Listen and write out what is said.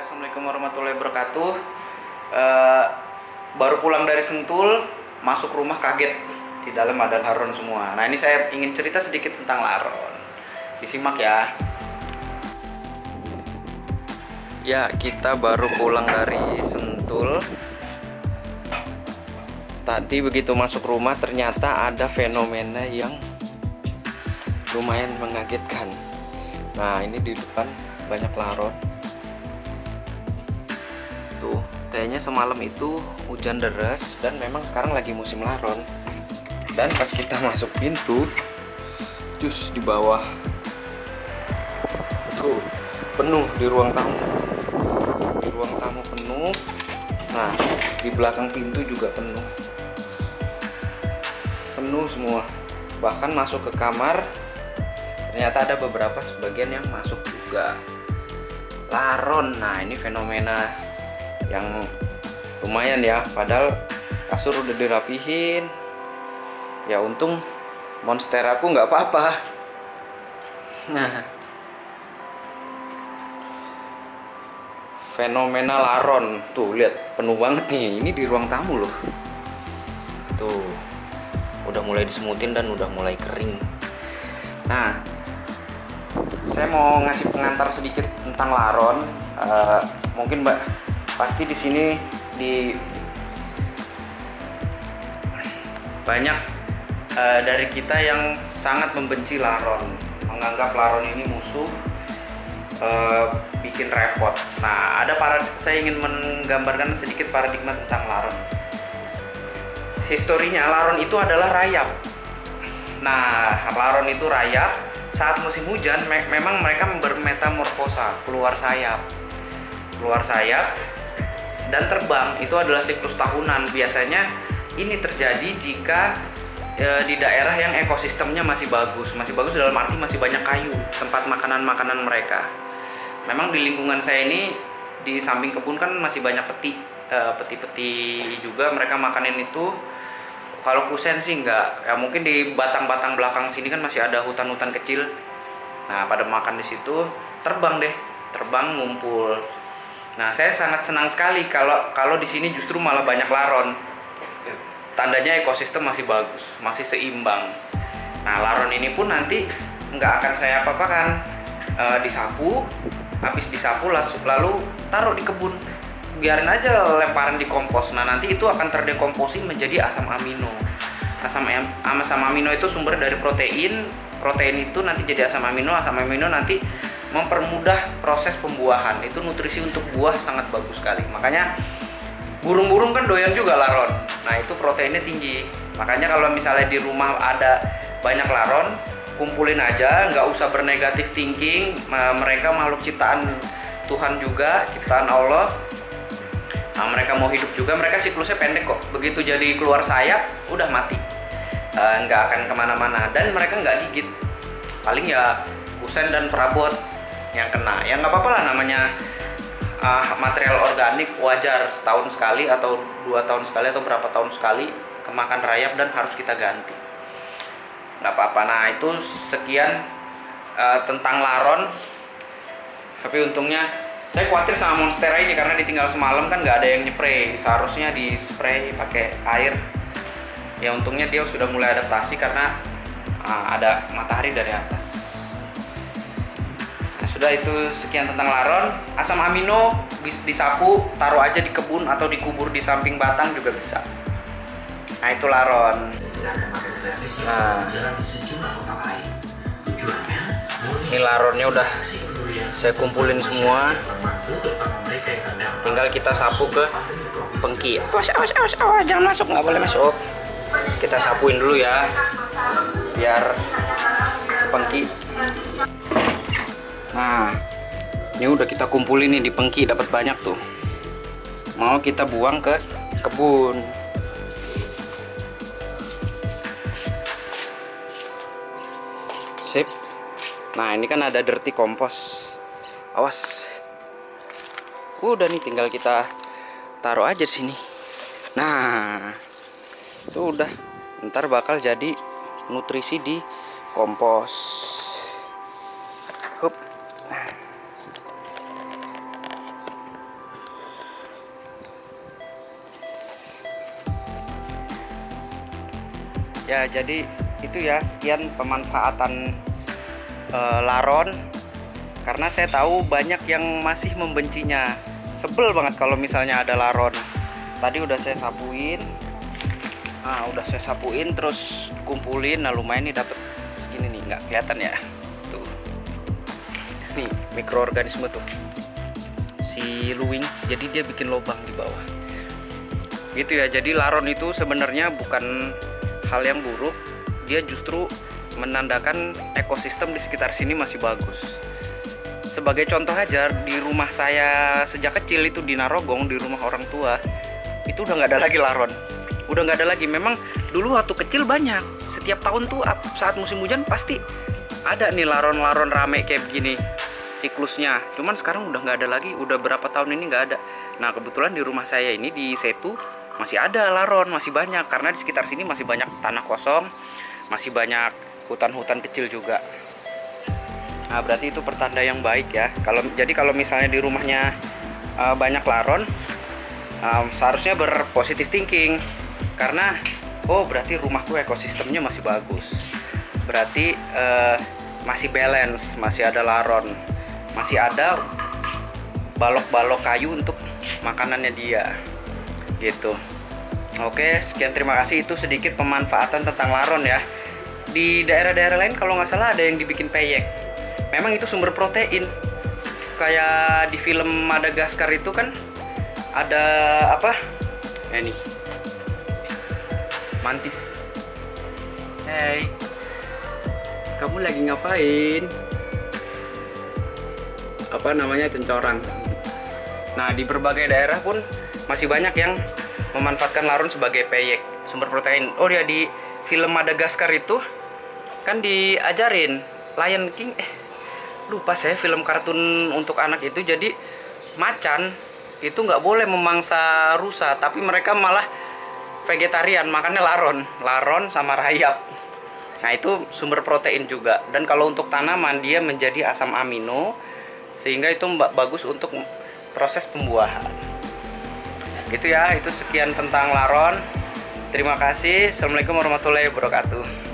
Assalamualaikum warahmatullahi wabarakatuh. Eh, Baru pulang dari Sentul, masuk rumah kaget. Di dalam ada laron semua. Nah, ini saya ingin cerita sedikit tentang laron. Disimak ya. Ya, kita baru pulang dari Sentul. Tadi begitu masuk rumah ternyata ada fenomena yang lumayan mengagetkan. Nah, ini di depan banyak laron. Tuh, kayaknya semalam itu hujan deras dan memang sekarang lagi musim laron. Dan pas kita masuk pintu, cus di bawah tuh penuh di ruang tamu. Di ruang tamu penuh. Nah, di belakang pintu juga penuh. Penuh semua. Bahkan masuk ke kamar, ternyata ada beberapa sebagian yang masuk juga. Laron. Nah, ini fenomena yang lumayan ya, padahal kasur udah dirapihin ya, untung monster aku nggak apa-apa. Nah, fenomena laron tuh, lihat penuh banget nih, ini di ruang tamu loh, tuh udah mulai disemutin dan udah mulai kering. Nah, saya mau ngasih pengantar sedikit tentang laron. Mungkin pasti di sini banyak dari kita yang sangat membenci laron, menganggap laron ini musuh, bikin repot. Nah, saya ingin menggambarkan sedikit paradigma tentang laron. Historinya, laron itu adalah rayap. Nah, laron itu rayap saat musim hujan. Memang mereka bermetamorfosa, keluar sayap dan terbang. Itu adalah siklus tahunan. Biasanya ini terjadi jika di daerah yang ekosistemnya masih bagus dalam arti masih banyak kayu, tempat makanan mereka. Memang di lingkungan saya ini, di samping kebun kan masih banyak peti juga, mereka makanin itu. Kalau kusen sih enggak ya, mungkin di batang-batang belakang sini kan masih ada hutan-hutan kecil. Nah, pada makan di situ, terbang ngumpul. Nah, saya sangat senang sekali kalau di sini justru malah banyak laron. Tandanya ekosistem masih bagus, masih seimbang. Nah, laron ini pun nanti nggak akan saya apa-apakan, disapu, habis disapu lalu taruh di kebun. Biarin aja lemparan di kompos. Nah, nanti itu akan terdekomposi menjadi asam amino. Asam amino itu sumber dari protein. Protein itu nanti jadi asam amino nanti mempermudah proses pembuahan. Itu nutrisi untuk buah sangat bagus sekali. Makanya burung-burung kan doyan juga laron. Nah, itu proteinnya tinggi. Makanya kalau misalnya di rumah ada banyak laron, kumpulin aja, nggak usah bernegatif thinking. Mereka makhluk ciptaan Tuhan juga, ciptaan Allah. Nah, mereka mau hidup juga, mereka siklusnya pendek kok. Begitu jadi keluar sayap, udah mati. Nggak akan kemana-mana. Dan mereka nggak gigit. Paling ya kusen dan perabot yang kena. Ya nggak apa-apa lah, namanya material organik, wajar setahun sekali atau 2 tahun sekali atau berapa tahun sekali kemakan rayap dan harus kita ganti. Nggak apa-apa. Nah, itu sekian tentang laron. Tapi untungnya saya khawatir sama monstera ini karena ditinggal semalam kan nggak ada yang nyepray. Seharusnya di spray pakai air. Ya, untungnya dia sudah mulai adaptasi karena ada matahari dari atas. Nah, sudah, itu sekian tentang laron. Asam amino bisa disapu, taruh aja di kebun atau dikubur di samping batang juga bisa. Nah, itu laron. Nah, ini laronnya udah saya kumpulin semua, tinggal kita sapu ke pengki. Awas, jangan masuk, nggak boleh masuk. Kita sapuin dulu ya, biar pengki. Nah, ini udah kita kumpulin nih di pengki, dapat banyak tuh. Mau kita buang ke kebun. Sip. Nah, ini kan ada dirty kompos. Awas. Udah nih, tinggal kita taruh aja di sini. Nah, itu udah. Ntar bakal jadi nutrisi di kompos. Hup. Ya, jadi itu ya, sekian pemanfaatan laron. Karena saya tahu banyak yang masih membencinya. Sebel banget kalau misalnya ada laron. Tadi udah saya sapuin. Nah, udah saya sapuin terus kumpulin. Nah, lumayan nih dapet segini nih, nggak kelihatan ya. Tuh. Nih, mikroorganisme tuh. Si luwing, jadi dia bikin lubang di bawah. Gitu ya. Jadi laron itu sebenarnya bukan hal yang buruk. Dia justru menandakan ekosistem di sekitar sini masih bagus. Sebagai contoh aja, di rumah saya sejak kecil itu di Narogong, di rumah orang tua, itu udah nggak ada lagi laron. Udah nggak ada lagi. Memang dulu waktu kecil banyak. Setiap tahun tuh saat musim hujan pasti ada nih laron-laron rame kayak begini siklusnya. Cuman sekarang udah nggak ada lagi. Udah berapa tahun ini nggak ada. Nah, kebetulan di rumah saya ini di Setu masih ada laron, masih banyak. Karena di sekitar sini masih banyak tanah kosong, masih banyak hutan-hutan kecil juga. Nah, berarti itu pertanda yang baik ya. Kalau misalnya di rumahnya banyak laron, seharusnya berpositif thinking. Karena berarti rumahku ekosistemnya masih bagus. Berarti masih balance, masih ada laron, masih ada balok-balok kayu untuk makanannya dia. Gitu. Oke, sekian, terima kasih. Itu sedikit pemanfaatan tentang laron ya. Di daerah-daerah lain kalau nggak salah ada yang dibikin peyek. Memang itu sumber protein. Kayak di film Madagaskar itu kan ada apa? Ini mantis. Hey, kamu lagi ngapain? Apa namanya, cencorang. Nah, di berbagai daerah pun masih banyak yang memanfaatkan laron sebagai peyek, sumber protein. Oh ya, di film Madagaskar itu kan diajarin Lion King, lupa saya, film kartun untuk anak itu. Jadi macan itu nggak boleh memangsa rusa, tapi mereka malah vegetarian, makannya laron sama rayap. Nah, itu sumber protein juga. Dan kalau untuk tanaman, dia menjadi asam amino, sehingga itu bagus untuk proses pembuahan. Gitu ya, itu sekian tentang laron. Terima kasih. Assalamualaikum warahmatullahi wabarakatuh.